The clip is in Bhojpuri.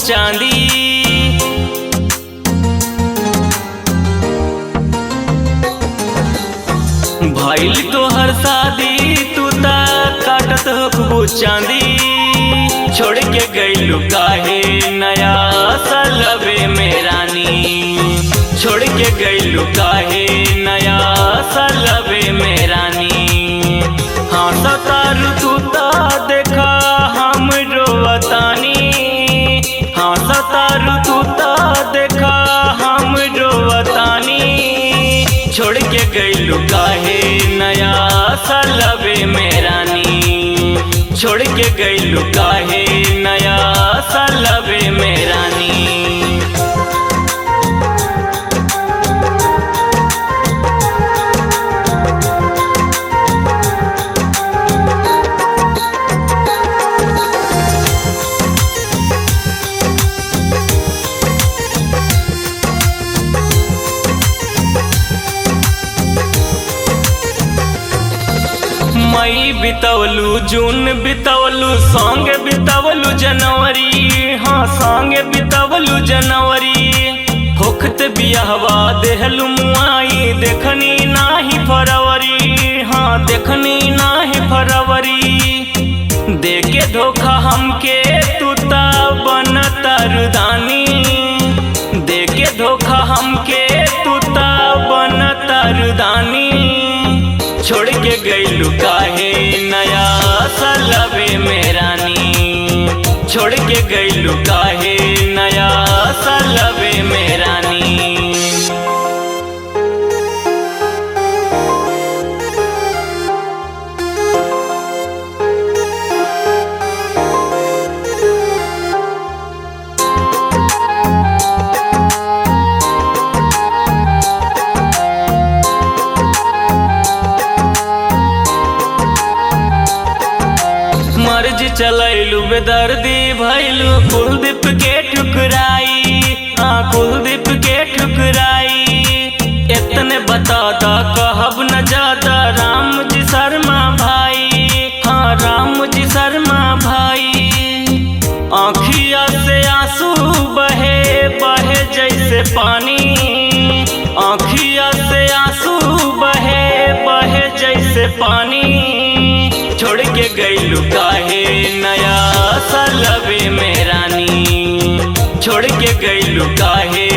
चांदी। भइल तोहर शादी तू ता काटत हो चांदी। छोड़ के गइलू काहे नया सलबे में रानी। छोड़ के गइलू काहे नया सलबे में रानी। हाँ सतारू तू ता देखा हम रोवतानी। हाँ सतारू तू ता देखा हम रोवतानी। छोड़ के गइलू काहे नया सलबे में रानी। छोड़ के गइलू काहे नया सलबे में रानी। मई बितवलू जून बितवलू संग बितवलू जनवरी। हाँ संग बितवलू जनवरी। होखत बियाहवा देहलू मुआई देखनी नाही फरवरी। हाँ देखनी नाही फरवरी। देके धोखा हमके तू ता बनता रुदानी। देके धोखा हमके तू ता बनता रुदानी। छोड़ के गइलू काहे नया सलबे में रानी। छोड़ के गइलू काहे नया सलबे में रानी। मर्ज चलैलू बेदर्दी भैलू कुलदीप के ठुकराई। हाँ कुलदीप के ठुकराई। इतने बता दा कहब न ज्यादा राम जी शर्मा भाई। हाँ राम जी शर्मा भाई। आँखिया से आंसू बहे बहे जैसे पानी। आँखिया से आंसू बहे बहे जैसे पानी। छोड़ के गइलू काहे नया सलबे में रानी। छोड़ के गइलू काहे